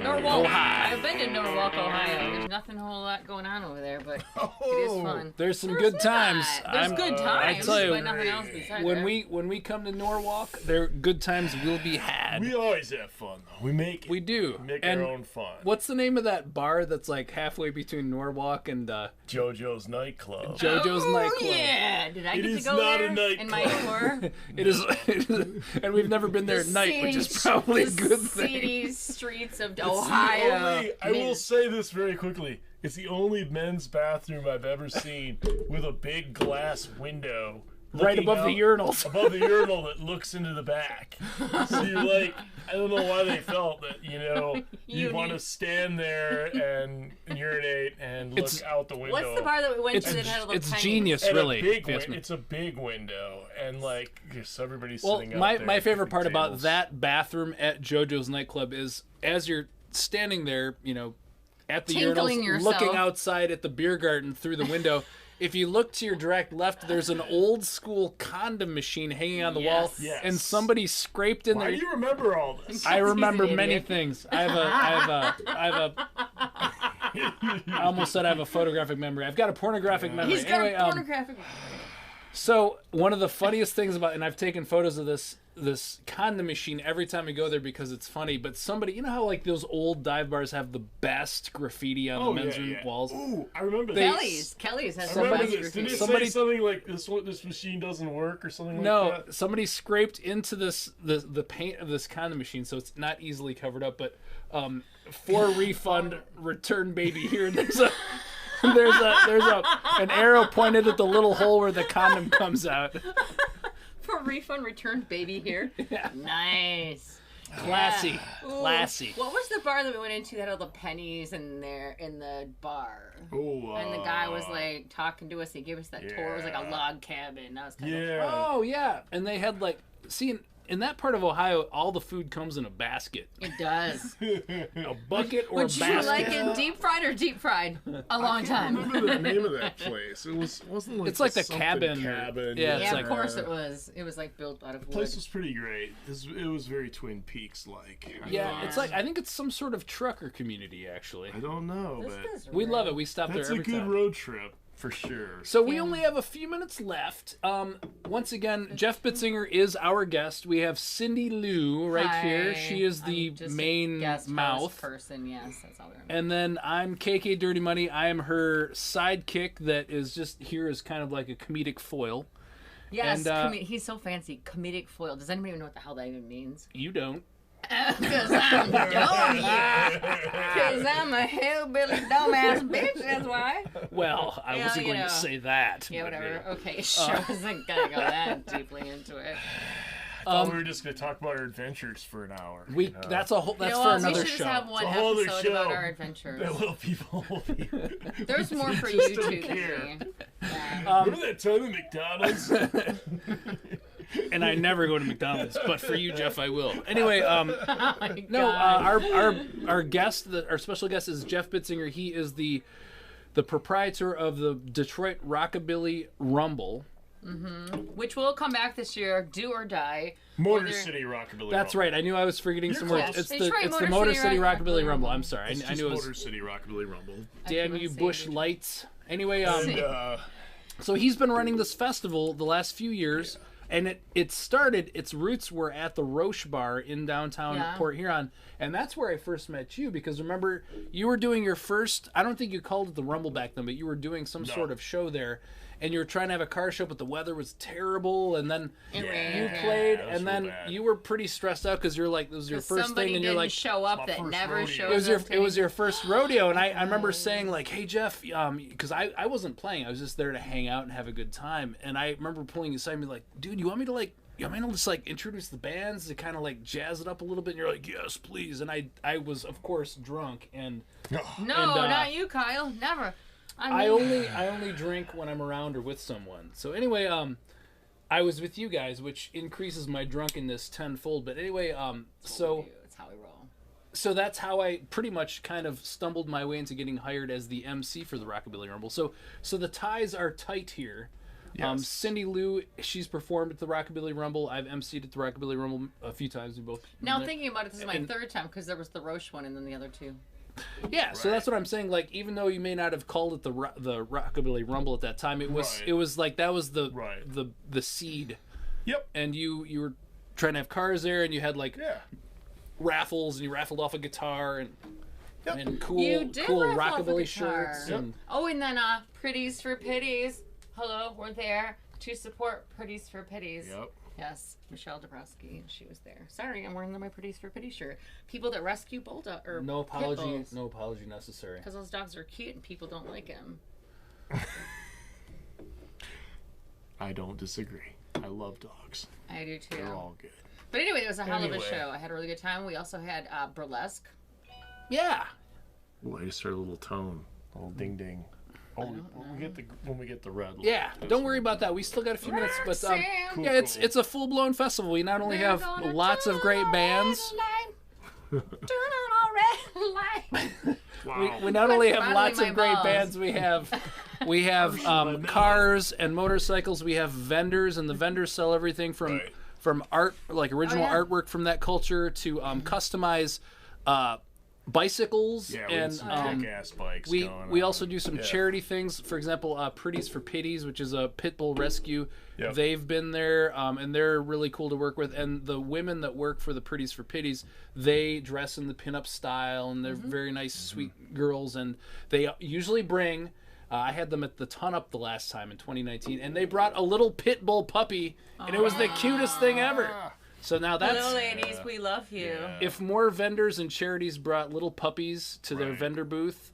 Norwalk. I've been to Norwalk, Ohio. There's nothing a whole lot going on over there, but it is fun. There's some good times. There's good times, I tell you, but nothing else besides when that. we come to Norwalk, there good times will be had. We always have fun, though. We make it. We do. We make And our own fun. What's the name of that bar that's like halfway between Norwalk and JoJo's nightclub. JoJo's nightclub? Yeah, did I It get to is go not there a nightclub. in my tour? It is, and we've never been there at night, which is probably a good thing. Seedy streets of It's the Ohio. only- I will say this very quickly. It's the only men's bathroom I've ever seen with a big glass window Right looking above the out- urinals. Above the urinal that looks into the back. So you're like, I don't know why they felt that, you You want to need- stand there and urinate and look It's- out the window. What's the bar that we went to that It's, had all the it's pennies? genius, And really. a big if you ask me. it's a big window, and like just everybody's Well, sitting out my there my at favorite part different about tables. that bathroom at JoJo's nightclub is as you're standing there, at the Tinkling urinals, yourself. looking outside at the beer garden through the window. If you look to your direct left, there's an old school condom machine hanging on the wall, Yes. and somebody scraped in Why there. do you remember all this? I remember He's an many idiot. things. I almost said I have a photographic memory. I've got a pornographic memory. He's got Anyway, a pornographic. so one of the funniest things about, and I've taken photos of this condom machine every time we go there because it's funny. But somebody, you know how like those old dive bars have the best graffiti on the men's room walls. Ooh, I remember Kelly's has I the remember best this. Did graffiti. it Somebody- say something like this machine doesn't work or something No, like that? somebody scraped into the paint of this condom machine, so it's not easily covered up. But for refund, return baby here. There's an arrow pointed at the little hole where the condom comes out. For refund, returned baby here. Yeah. Nice. Classy, Ooh. classy. What was the bar that we went into that had all the pennies in there in the bar? Oh, And the guy was like talking to us. He gave us that tour. It was like a log cabin. That was kind of yeah. Oh yeah, and they had like in that part of Ohio, all the food comes in a basket, It does. a bucket or Would a you basket. like it deep fried or deep fried? A long I time. remember the name of that place. It wasn't like It's like the something cabin. Yeah, it's Yeah, like- of course it was. It was like built out of The wood. place was pretty great. It was very Twin Peaks like. Yeah, it's like I think it's some sort of trucker community actually. I don't know, This but is We rare. love it. We stop that's there a every good time. road trip for sure. So we only have a few minutes left. Once again, Jeff Bitzinger is our guest. We have Cindi Lou right here. She is the I'm just a main guest host mouth. person. Yes, that's all we remember. And then I'm KK Dirty Money. I am her sidekick that is just here as kind of like a comedic foil. Yes, and, he's so fancy. Comedic foil. Does anybody even know what the hell that even means? You don't. Because I'm dumb. Because I'm a hillbilly dumbass bitch. That's why. Well, I Yeah, wasn't you going know. to say that. Yeah, but, whatever. Okay, sure. I wasn't gonna go that deeply into it. I thought we were just gonna talk about our adventures for an hour. We you know? that's a whole You that's know for what? We another should just show. have one It's a whole other episode about show. our adventures. That will people will be. There's more for just you don't two than care. me. Yeah. Remember that time at McDonald's? And I never go to McDonald's, but for you, Jeff, I will. Anyway, Oh my no, God. our guest, our special guest is Jeff Bitzinger. He is the proprietor of the Detroit Rockabilly Rumble. Which will come back this year, do or die. Motor Whether- City Rockabilly. That's Rumble. right. I knew I was forgetting some words. close. It's Detroit the Motor City Rockabilly Rumble. I'm Rumble. sorry. It's I just knew it Motor was. City Rockabilly Rumble. Damn I you, couldn't Bush say it. Lights. Anyway, And, so he's been running this festival the last few years, and it started. Its roots were at the Roche Bar in downtown Yeah. Port Huron, and that's where I first met you. Because remember, you were doing your first. I don't think you called it the Rumble back then, but you were doing some sort of show there, and you were trying to have a car show, but the weather was terrible, and then It you rained. played, it was and real then bad. you were pretty stressed out because you're like, this was your first Somebody thing, and you're didn't like, show up my that first never rodeo. shows up. it was your first rodeo, and I remember saying like, "Hey Jeff," because I wasn't playing, I was just there to hang out and have a good time, and I remember pulling you aside and be like, "Dude, you want me to just like introduce the bands to kind of like jazz it up a little bit?" And you're like, "Yes, please." And I was of course drunk, and No, And, not you, Kyle. Never. I only drink when I'm around or with someone. So anyway, I was with you guys, which increases my drunkenness tenfold. But anyway, so. That's how we roll. So that's how I pretty much kind of stumbled my way into getting hired as the MC for the Rockabilly Rumble. So the ties are tight here. Yes. Cindi Lou, she's performed at the Rockabilly Rumble. I've emceed at the Rockabilly Rumble a few times. We both. Now thinking about it, this is my third time because there was the Roche one and then the other two. Yeah, so that's what I'm saying. Like, even though you may not have called it the Rockabilly Rumble at that time, it was like that was the seed. Yep. And you were trying to have cars there, and you had like raffles, and you raffled off a guitar and cool rockabilly shirts. Yep. And, and then Pretties for Pitties. Hello, we're there to support Pretties for Pitties. Yep. Yes, Michelle Dabrowski, she was there. Sorry, I'm wearing my Pretties for Pitties shirt. People that rescue bulldog or no apology necessary. Because those dogs are cute and people don't like them. I don't disagree. I love dogs. I do too. They're all good. But anyway, it was a hell of a show. I had a really good time. We also had burlesque. Yeah. Ooh, I just heard a little tone, a little ding ding. Oh, when we get the red. Yeah, don't worry about that. We still got a few minutes, but it's a full blown festival. We not only have lots of great bands. Turn on all red light. Wow. We not only have lots my of great balls. bands. We have cars and motorcycles. We have vendors, and the vendors sell everything from art, like original artwork from that culture, to customize bicycles, and some kick-ass bikes we also do some charity things. For example, Pretties for Pitties, which is a pit bull rescue. Yep. They've been there, and they're really cool to work with. And the women that work for the Pretties for Pitties, they dress in the pinup style, and they're very nice, sweet girls. And they usually bring. I had them at the Ton Up the last time in 2019, and they brought a little pit bull puppy, and it was the cutest thing ever. So now that's... Hello, ladies. We love you. Yeah. If more vendors and charities brought little puppies to their vendor booth,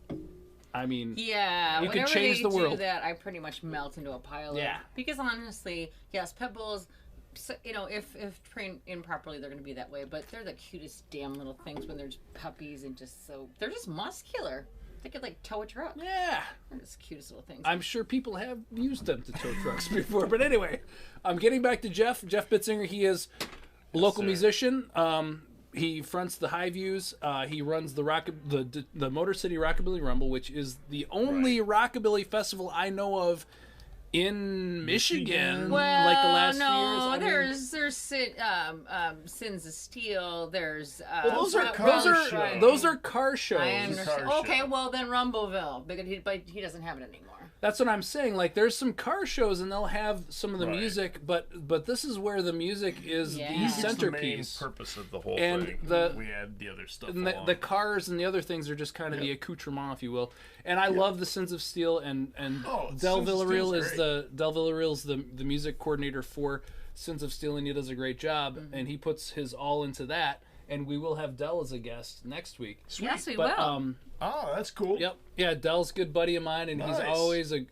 I mean... Yeah. You could change the world. Whenever they do that, I pretty much melt into a pile of... Because honestly, yes, pit bulls, so, if trained improperly, they're going to be that way. But they're the cutest damn little things when there's puppies and just so... They're just muscular. They could, like, tow a truck. Yeah. They're just the cutest little things. I'm sure people have used them to tow trucks before. But anyway, I'm getting back to Jeff. Jeff Bitzinger, he is... local musician. He fronts the High Views. He runs the Motor City Rockabilly Rumble, which is the only rockabilly festival I know of in Michigan. Well, like the last no, few years. There's Sins of Steel. There's those are car those are car shows. I understand. Car Okay, show. well then Rumbleville, but he doesn't have it anymore. That's what I'm saying. Like, there's some car shows, and they'll have some of the music, but this is where the music is the centerpiece. The main purpose of the whole and thing. We add the other stuff. And the cars and the other things are just kind of the accoutrement, if you will. And I love the Sins of Steel, and Del Villarreal is the music coordinator for Sins of Steel, and he does a great job, and he puts his all into that. And we will have Del as a guest next week. Sweet. Yes, we will. Oh, that's cool. Yep. Yeah, Del's a good buddy of mine, and he's always a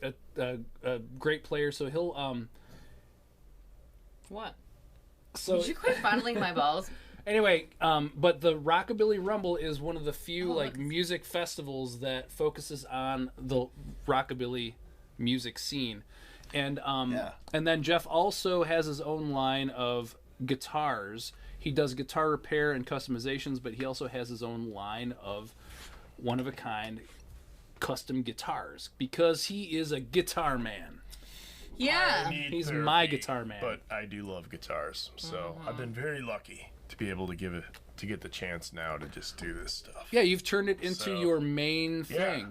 great player. So he'll What? So did you quit fondling my balls? Anyway, but the Rockabilly Rumble is one of the few music festivals that focuses on the rockabilly music scene, and then Jeff also has his own line of guitars. He does guitar repair and customizations, but he also has his own line of one-of-a-kind custom guitars because he is a guitar man. Yeah. He's my guitar man. But I do love guitars, so I've been very lucky to be able to get the chance now to just do this stuff. Yeah, you've turned it into your main thing.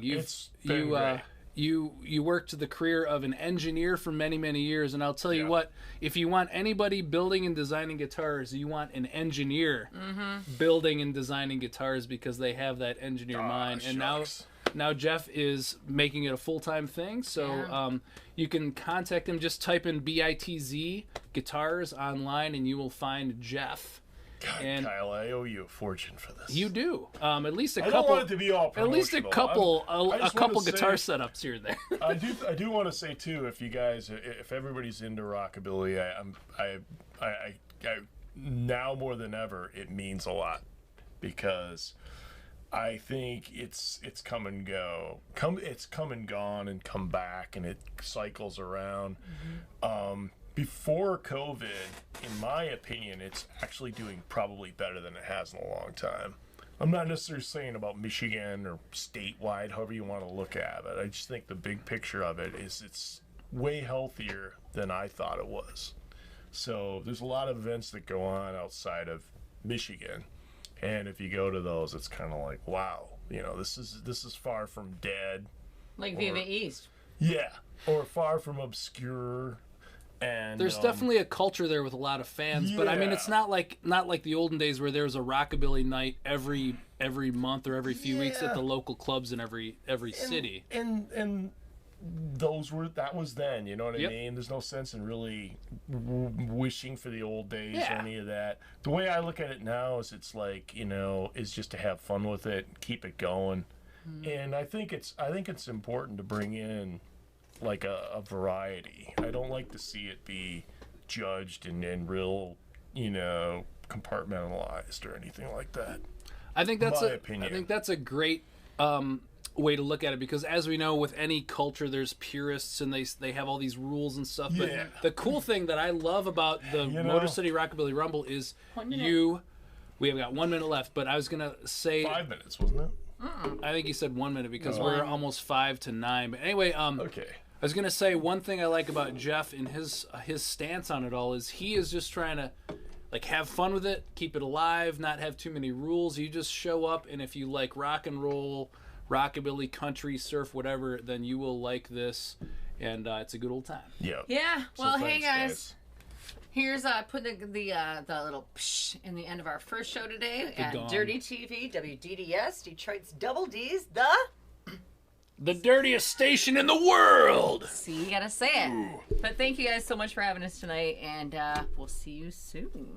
You worked the career of an engineer for many, many years, and I'll tell you what, if you want anybody building and designing guitars, you want an engineer building and designing guitars because they have that engineer mind. And now Jeff is making it a full-time thing, so you can contact him. Just type in BITZ Guitars online, and you will find Jeff. God, and Kyle, I owe you a fortune for this. You do. At least a I couple. don't want it to be all promotional. At least a couple guitar say, setups here and there. I do want to say too, if you guys, if everybody's into rockabilly, I now more than ever, it means a lot because I think it's come and go, it's come and gone and come back, and it cycles around. Before COVID, in my opinion, it's actually doing probably better than it has in a long time. I'm not necessarily saying about Michigan or statewide, however you want to look at it. I just think the big picture of it is way healthier than I thought it was. So there's a lot of events that go on outside of Michigan, and if you go to those, it's kind of like, wow, you know, this is far from dead. Like Viva East. Yeah, or far from obscure. And there's definitely a culture there with a lot of fans, but I mean, it's not like the olden days where there was a rockabilly night every month or every few weeks at the local clubs in every city. And that was then, you know what I mean? There's no sense in really wishing for the old days or any of that. The way I look at it now is it's like, you know, is just to have fun with it, keep it going. And I think it's important to bring in like a variety. I don't like to see it be judged and real, you know, compartmentalized or anything like that. I think that's opinion. I think that's a great way to look at it, because as we know, with any culture there's purists and they have all these rules and stuff, but the cool thing that I love about the Motor City Rockabilly Rumble is we have got 1 minute left, but I was gonna say 5 minutes, wasn't it? I think he said 1 minute because we're almost 5 to 9. But anyway, okay. I was gonna say one thing I like about Jeff and his stance on it all is he is just trying to like have fun with it, keep it alive, not have too many rules. You just show up, and if you like rock and roll, rockabilly, country, surf, whatever, then you will like this, and it's a good old time. Yeah. Yeah. Well, So hey thanks, guys. Here's put the little psh in the end of our first show today at gong. Dirty TV, WDDS, Detroit's Double D's, The dirtiest station in the world! See, you gotta say it. But thank you guys so much for having us tonight, and we'll see you soon.